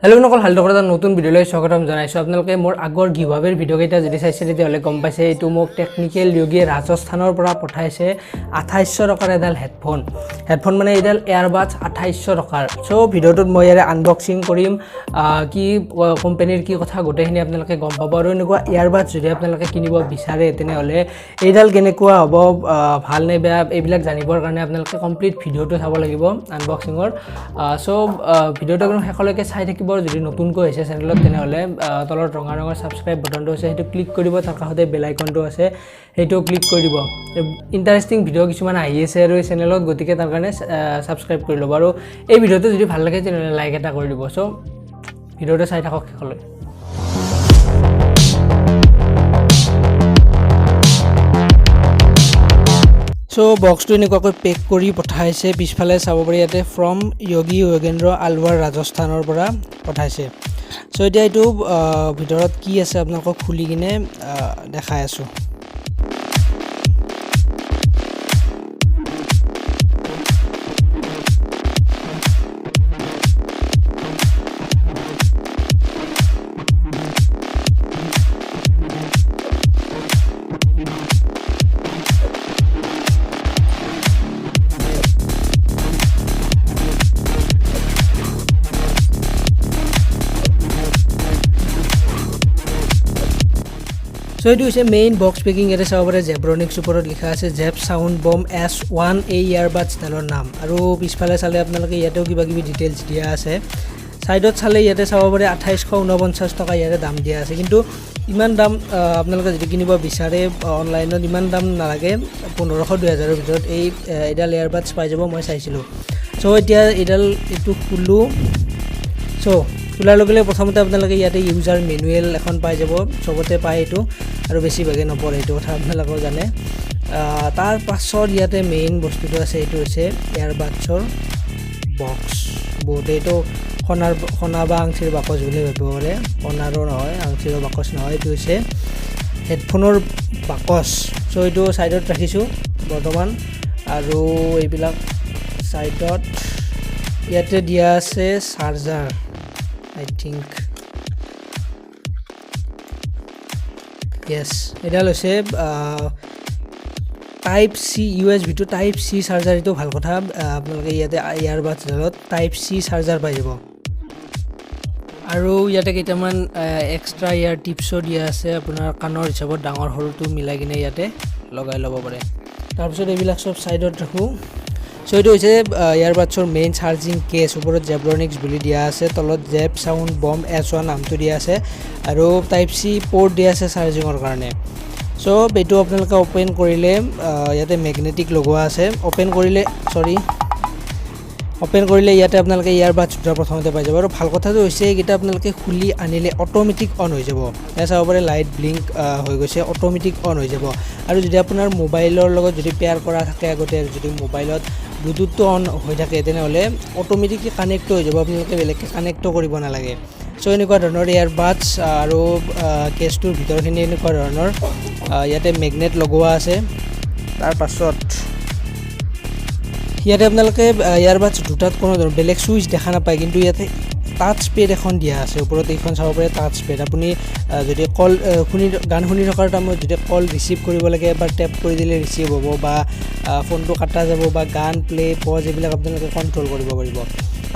hello नकल हालटकर এটা নতুন ভিডিওলৈ স্বাগতম জনাইছো আপোনালোকে মোৰ আগৰ গিভআৱেৰ ভিডিও কেইটা যদি চাইছে তেতিয়াহলে গম পাইছে এটো মোক টেকনিক্যাল য়োগী ৰাজস্থানৰ পৰা পঠাইছে 2800 টকাৰ এডাল হেডফোন মানে এডাল এয়াৰবাডছ 2800 টকাৰ সো ভিডিওটোত মই ইয়াৰে আনবক্সিং কৰিম কি কোম্পানীৰ কি কথা গোটেইখিনি আপোনালোকে গম পাব আৰু এনেকুৱা এয়াৰবাডছ যদি আপোনালোকে কিনিব বিচাৰে তেনেহলে এইডাল কেনেকুৱা হ'ব ভাল নে বেয়া এইবিলাক জানিবৰ কাৰণে আপোনালোকে কমপ্লিট ভিডিওটো চাব লাগিব আনবক্সিংৰ সো ভিডিওটো শেষলৈকে চাই থাকিব যদি নতুনকৈ হৈছে চেনেলত তেনেহলে তলত ৰঙা ৰঙৰ সাবস্ক্ৰাইব বাটনটো আছে হেতু ক্লিক কৰিব তাৰ কাষতে বেল আইকনটো আছে হেতু ক্লিক কৰি দিব ইন্টাৰেষ্টিং ভিডিও কিছুমান আহি আছে আৰু এই চেনেলত গতিকে তাৰ কাৰণে সাবস্ক্ৰাইব কৰি ল'ব আৰু এই ভিডিওটো যদি ভাল লাগে তেনেহলে লাইক এটা কৰি দিব সো ভিডিওটো চাই থাকক শেষলৈ So box to এনেকুৱাকৈ পেক কৰি পঠাইছে পিছফালে চাব পাৰি ইয়াতে ফ্ৰম 𝐦𝐨𝐸𝐸 আলৱাৰ ৰাজস্থানৰ পৰা পঠাইছে সো এতিয়া এটো ভিতৰত কি আছে আপোনাক খুলি কিনে দেখাই আছো So it is a main box packing it is our Zebronics উপৰত লিখা আছে জেপ সাউন্ড বম S1 এই ইয়াৰবাডছ ডালৰ নাম আৰু পিছফালে চালে আপোনালোকে ইয়াতেও কিবা কিবি ডিটেইলছ দিয়া আছে সাইডত চালে ইয়াতে চাব পাৰে 2849 টকা ইয়াৰে দাম দিয়া আছে কিন্তু ইমান দাম আপোনালোকে যদি কিনিব বিচাৰে অনলাইনত ইমান দাম নালাগে 1500 2000 ৰ ভিতৰত এই এডাল ইয়াৰবাডছ পাই যাব মই চাইছিলো সো এতিয়া এডাল এটো খুলো সো খোলাৰ লগে প্ৰথমতে আপোনালোকে ইয়াতে ইউজাৰ মেনুৱেল এখন পাই যাব সবতে পায় এটো আৰু বেছি ভাগে নপৰে এটো কথা আপোনালোকে জানে তাৰ পাছৰ ইয়াতে মেইন বস্তুটো আছে এটো হৈছে এয়াৰবাডছৰ বক্স বহুতেটো খনা বা আংচিৰ বাকচ বুলি ভাবিব পাৰে খনাৰো নহয় আংচিৰ বাকচ নহয় এটো হৈছে হেডফোনৰ বাকচ সো এটো সাইডত ৰাখিছো বৰ্তমান আৰু এইবিলাক সাইডত ইয়াতে দিয়া আছে চাৰ্জাৰ I think yes এডাল হৈছে টাইপ সি ইউএসবি টু টাইপ সি চাৰ্জাৰ এটো ভাল কথা আপোনালোকে ইয়াতে ইয়াৰবাডছ ডালত টাইপ সি চাৰ্জাৰ পাই যাব আৰু ইয়াতে কেইটামান এক্সট্ৰা ইয়াৰ টিপছো দিয়া আছে আপোনাৰ কানৰ হিচাপত ডাঙৰ সৰুটো মিলাই কিনে ইয়াতে লগাই ল'ব পাৰে তাৰপিছত এইবিলাক সব সাইডত ৰাখো সো এটো হৈছে ইয়াৰবাডছৰ মেইন চাৰ্জিং কেছ ওপৰত Zebronics বুলি দিয়া আছে তলত জেপ সাউন্ড বম S1 নামটো দিয়া আছে আৰু টাইপ সি পোৰ্ট দিয়া আছে চাৰ্জিংৰ কাৰণে সো বেটো আপোনালোকে ওপেন কৰিলে ইয়াতে ম্যাগনেটিক লগোৱা আছে ওপেন কৰিলে ইয়াতে আপোনালোকে ইয়াৰবাডছ দুটা প্ৰথমতে পাই যাব আৰু ভাল কথাটো হৈছে এইটা আপোনালোকে খুলি আনিলে অটোমেটিক অন হৈ যাব চাব পাৰে লাইট ব্লিংক হৈ গৈছে অটোমেটিক অন হৈ যাব আৰু যদি আপোনাৰ মোবাইলৰ লগত যদি পেয়াৰ কৰা থাকে আগতে যদি মোবাইলত ব্লুটুথটো অন হৈ থাকে তেনেহলে অটোমেটিকলি কানেক্ট হৈ যাব আপোনালোকে বেলেগকে কানেক্ট কৰিব নালাগে সো এনেকুৱা ধৰণৰ এয়াৰবাডছ আৰু কেছটোৰ ভিতৰখিনি এনেকুৱা ধৰণৰ ইয়াতে ম্যাগনেট লগোৱা আছে তাৰ পাছত ইয়াতে আপোনালোকে এয়াৰবাডছ দুটাত কোনো ধৰণৰ বেলেগ সুইচ দেখা নাপায় কিন্তু ইয়াতে টাচ পেড এখন দিয়া আছে ওপৰত এইখন চাব পাৰে টাচ পেড আপুনি যদি কল গান শুনি থকাৰ টাইমত যদি কল ৰিসিভ কৰিব লাগে এবাৰ ট্যাপ কৰি দিলে ৰিসিভ হ'ব বা ফোনটো কাটা যাব বা গান প্লে পজ এইবিলাক আপোনালোকে কন্ট্ৰোল কৰিব পাৰিব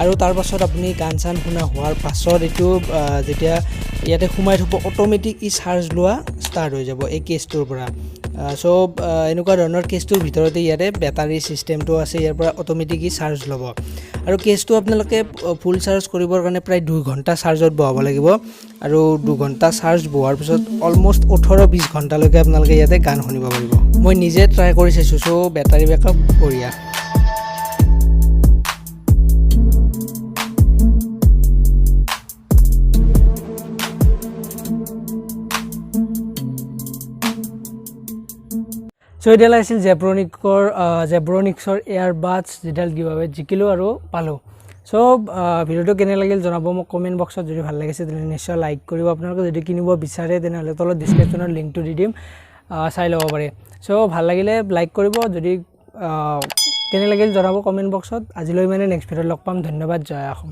আৰু তাৰ পাছত আপুনি গান চান শুনা হোৱাৰ পাছত এটো যেতিয়া ইয়াতে সোমাই থব অটোমেটিক ই চাৰ্জ লোৱা ষ্টাৰ্ট হৈ যাব এই কেছটোৰ পৰা সো এনেকুৱা ধৰণৰ কেছটোৰ ভিতৰতে ইয়াতে বেটাৰী সিস্টেমটো আছে ইয়াৰ পৰা অটোমেটিকলি চাৰ্জ ল'ব আৰু কেছটো আপোনালোকে ফুল চাৰ্জ কৰিবৰ কাৰণে প্ৰায় 2 ঘণ্টা চাৰ্জত বহাব লাগিব আৰু 2 ঘণ্টা চাৰ্জ বহাৰ পিছত অলমোস্ট 18-20 ঘণ্টালৈকে আপোনালোকে ইয়াতে গান শুনিব পাৰিব মই নিজে ট্ৰাই কৰি চাইছো সো বেটাৰী বেকআপ বঢ়িয়া সো এডাল আছিল Zebronicsৰ এয়াৰবাডছ যেডাল গিভআৱে জিকিলো আৰু পালো সো ভিডিওটো কেনে লাগিল জনাব মোক কমেন্ট বক্সত যদি ভাল লাগিছে তেনে নিশ্চয় লাইক কৰিব আপোনালোকে যদি কিনিব বিচাৰে তেনেহলে তলত ডেসক্ৰিপচনৰ লিংকটো দি দিম চাই ল'ব পাৰে সো ভাল লাগিলে লাইক কৰিব যদি কেনে লাগিল জনাব কমেন্ট বক্সত আজিলৈ মানে নেক্সট ভিডিঅ'ত লগ পাম ধন্যবাদ জয় অসম